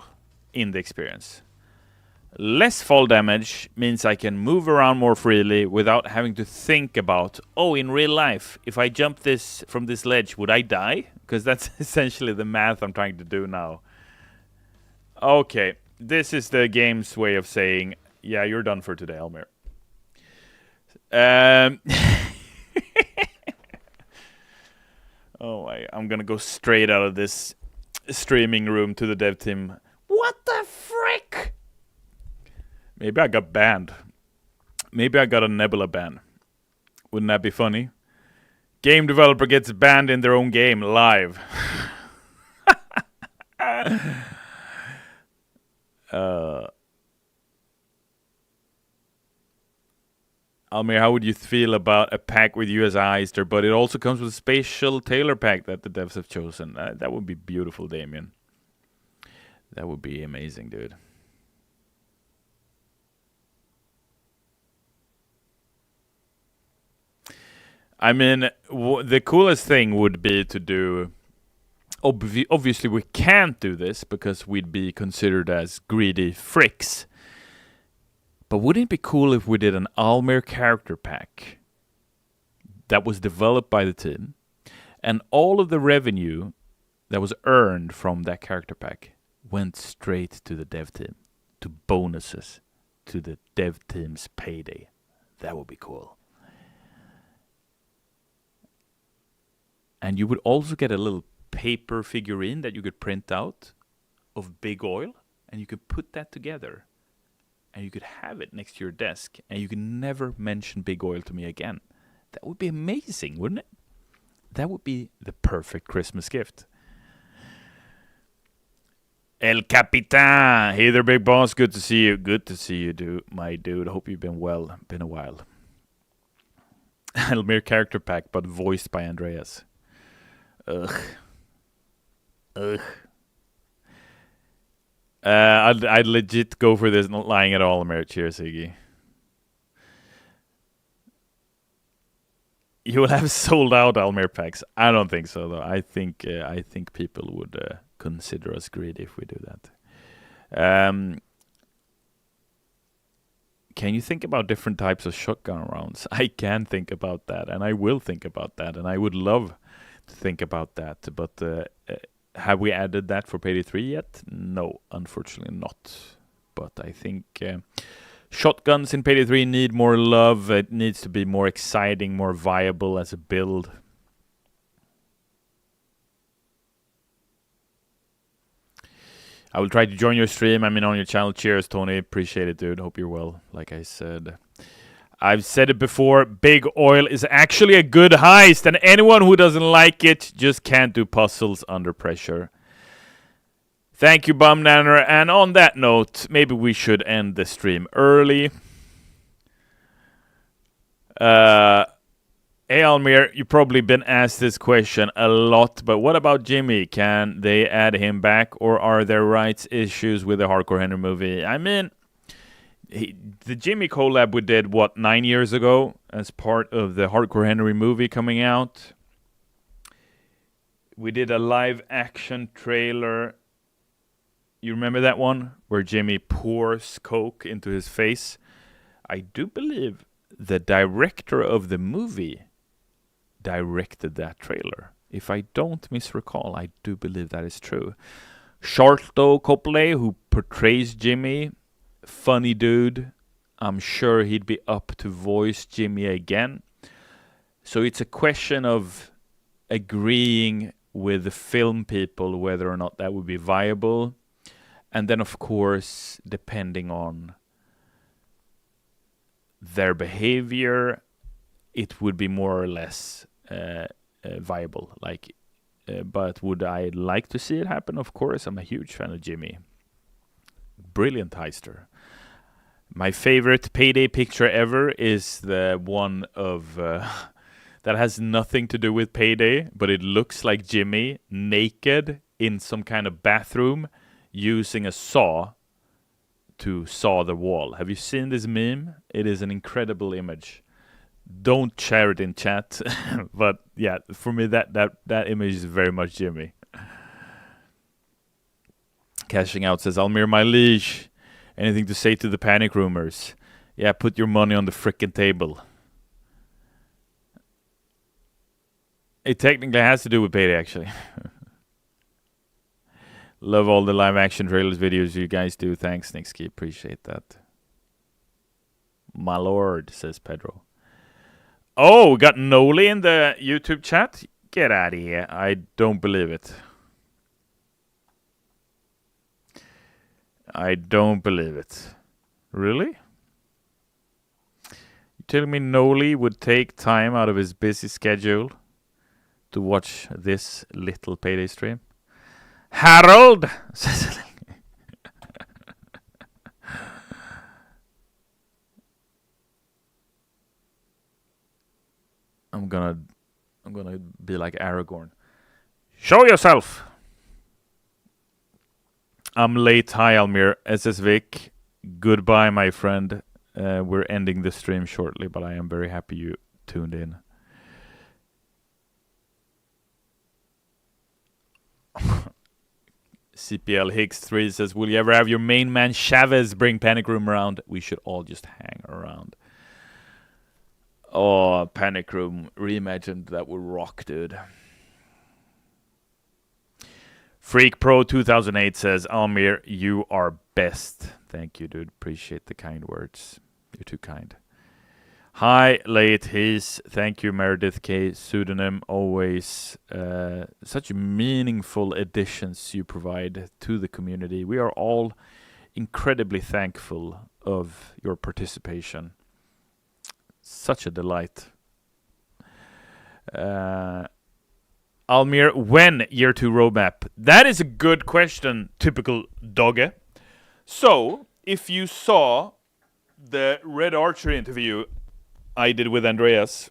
in the experience. Less fall damage means I can move around more freely without having to think about, oh, in real life, if I jump this from this ledge, would I die? Because that's essentially the math I'm trying to do now. Okay, this is the game's way of saying, yeah, you're done for today, Almir. Oh, I'm gonna go straight out of this streaming room to the dev team. What the frick? Maybe I got banned. Maybe I got a Nebula ban. Wouldn't that be funny? Game developer gets banned in their own game live. Almir, how would you feel about a pack with US Heist, but it also comes with a spatial tailor pack that the devs have chosen? That would be beautiful, Damien. That would be amazing, dude. I mean, the coolest thing would be to do... Obviously, we can't do this because we'd be considered as greedy fricks. But wouldn't it be cool if we did an Almir character pack that was developed by the team, and all of the revenue that was earned from that character pack went straight to the dev team, to bonuses, to the dev team's payday? That would be cool. And you would also get a little paper figurine that you could print out of Big Oil, and you could put that together. And you could have it next to your desk, and you could never mention Big Oil to me again. That would be amazing, wouldn't it? That would be the perfect Christmas gift. El Capitan! Hey there, big boss. Good to see you. Good to see you, dude. My dude. Hope you've been well. Been a while. Almir character pack, but voiced by Andreas. Ugh. I'd legit go for this, not lying at all, Almir. Cheers, Iggy. You will have sold out Almir packs. I don't think so, though. I think people would consider us greedy if we do that. Can you think about different types of shotgun rounds? I can think about that, and I will think about that, and I would love to think about that. But have we added that for Payday 3 yet? No, unfortunately not. But I think shotguns in Payday 3 need more love. It needs to be more exciting, more viable as a build. I will try to join your stream. I'm in on your channel. Cheers, Tony. Appreciate it, dude. Hope you're well. Like I said, I've said it before. Big Oil is actually a good heist, and anyone who doesn't like it just can't do puzzles under pressure. Thank you, Bum Nanner. And on that note, maybe we should end the stream early. Hey Almir, you've probably been asked this question a lot, but what about Jimmy? Can they add him back, or are there rights issues with the Hardcore Henry movie? I mean, the Jimmy collab we did, 9 years ago, as part of the Hardcore Henry movie coming out. We did a live action trailer. You remember that one? Where Jimmy pours Coke into his face? I do believe the director of the movie directed that trailer. If I don't misrecall, I do believe that is true. Sharlto Copley, who portrays Jimmy, funny dude. I'm sure he'd be up to voice Jimmy again. So it's a question of agreeing with the film people whether or not that would be viable. And then, of course, depending on their behavior, it would be more or less viable. But would I like to see it happen? Of course, I'm a huge fan of Jimmy. Brilliant heister. My favorite Payday picture ever is the one of that has nothing to do with Payday, but it looks like Jimmy naked in some kind of bathroom using a saw to saw the wall. Have you seen this meme? It is an incredible image. Don't share it in chat, but yeah, for me that image is very much Jimmy. Cashing Out says, Almir, my liege, anything to say to the panic rumors? Yeah, put your money on the frickin' table. It technically has to do with Payday, actually. Love all the live action trailers videos you guys do. Thanks, Nixky. Appreciate that. My lord, says Pedro. Oh, we got Noli in the YouTube chat? Get out of here. I don't believe it. I don't believe it. Really? You telling me Noli would take time out of his busy schedule to watch this little Payday stream? Harold! I'm gonna be like Aragorn. Show yourself! I'm late. Hi, Almir. SS Vic. Goodbye, my friend. We're ending the stream shortly, but I am very happy you tuned in. CPL Higgs 3 says, will you ever have your main man Chavez bring Panic Room around? We should all just hang around. Oh, Panic Room reimagined, that would rock, dude. Freak Pro 2008 says, Almir, you are best. Thank you, dude. Appreciate the kind words. You're too kind. Hi, Late He's. Thank you, Meredith K. Pseudonym. Always such meaningful additions you provide to the community. We are all incredibly thankful of your participation. Such a delight. Almir, when year 2 roadmap? That is a good question, typical Dogge. So, if you saw the Red Archer interview I did with Andreas,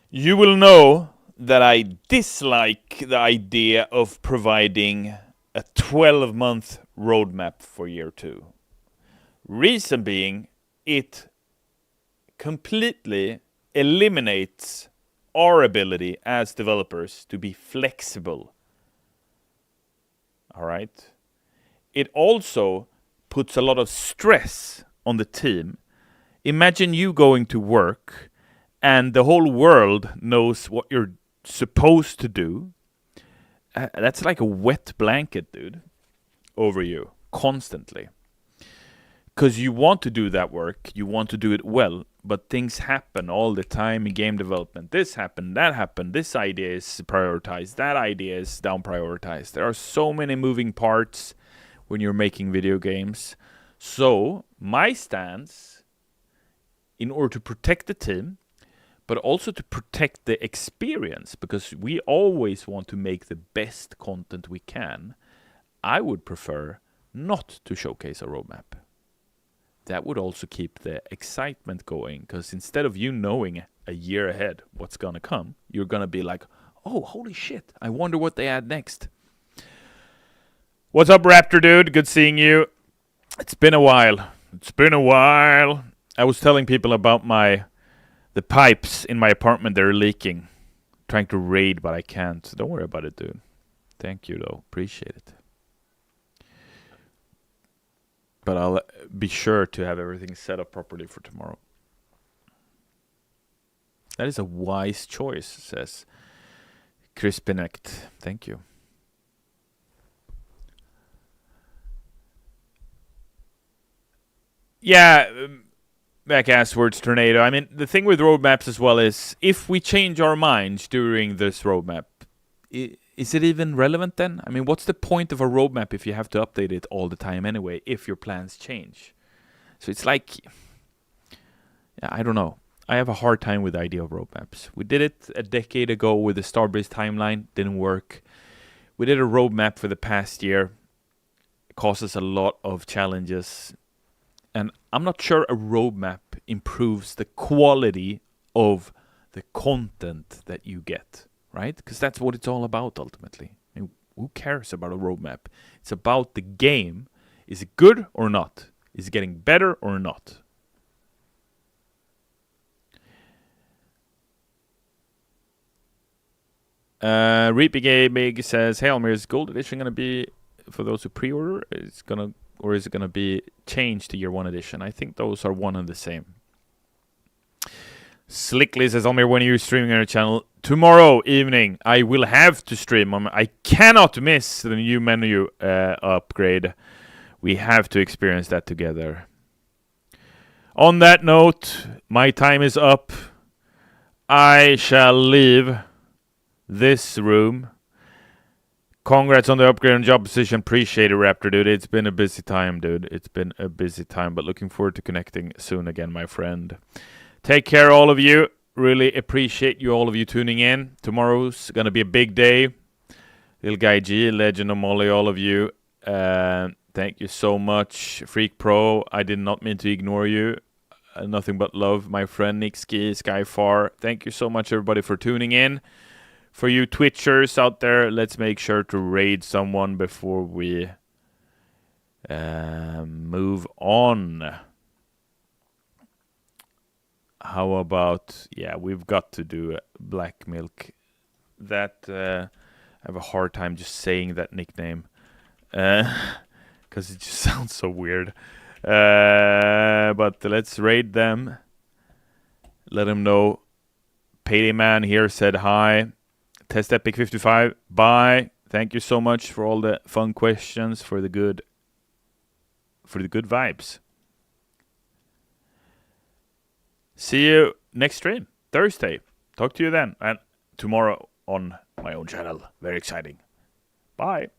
you will know that I dislike the idea of providing a 12-month roadmap for year 2. Reason being, it completely eliminates our ability as developers to be flexible. All right? It also puts a lot of stress on the team. Imagine you going to work and the whole world knows what you're supposed to do. That's like a wet blanket, dude, over you constantly. Because you want to do that work, you want to do it well, but things happen all the time in game development. This happened, that happened, this idea is prioritized, that idea is down prioritized. There are so many moving parts when you're making video games. So, my stance, in order to protect the team, but also to protect the experience, because we always want to make the best content we can, I would prefer not to showcase a roadmap. that would also keep the excitement going, because instead of you knowing a year ahead what's gonna come, you're gonna be like, oh, holy shit, I wonder what they add next. What's up, Raptor dude? Good seeing you. It's been a while. I was telling people about the pipes in my apartment. They're leaking. Trying to raid, but I can't. Don't worry about it, dude. Thank you, though. Appreciate it. But I'll be sure to have everything set up properly for tomorrow. That is a wise choice, says Crispinect. Thank you. Yeah, back words tornado. I mean, the thing with roadmaps as well is if we change our minds during this roadmap, is it even relevant then? I mean, what's the point of a roadmap if you have to update it all the time anyway, if your plans change? So it's like, yeah, I don't know. I have a hard time with the idea of roadmaps. We did it a decade ago with the Starbase timeline. Didn't work. We did a roadmap for the past year. It causes a lot of challenges. And I'm not sure a roadmap improves the quality of the content that you get, right? Because that's what it's all about ultimately. I mean, who cares about a roadmap? It's about the game. Is it good or not? Is it getting better or not? Reapy Gaming says, "Hey Almir, is Gold Edition gonna be for those who pre-order? Or is it gonna be changed to Year 1 Edition?" I think those are one and the same. Slickly says, "Almir, when are you streaming on your channel?" Tomorrow evening. I will have to stream. I cannot miss the new menu upgrade. We have to experience that together. On that note, my time is up. I shall leave this room. Congrats on the upgrade on job position. Appreciate it, Raptor, dude. It's been a busy time, dude. It's been a busy time, but looking forward to connecting soon again, my friend. Take care, all of you. Really appreciate you, all of you, tuning in. Tomorrow's going to be a big day. Little Guy G, Legend of Molly, all of you. Thank you so much. Freak Pro, I did not mean to ignore you. Nothing but love, my friend Nick Ski, Skyfar. Thank you so much, everybody, for tuning in. For you Twitchers out there, let's make sure to raid someone before we move on. How about, yeah, we've got to do Black Milk. That, I have a hard time just saying that nickname. Because it just sounds so weird. But let's raid them. Let them know. Payday Man here said hi. Test Epic 55. Bye. Thank you so much for all the fun questions, for the good vibes. See you next stream, Thursday. Talk to you then, and tomorrow on my own channel. Very exciting. Bye.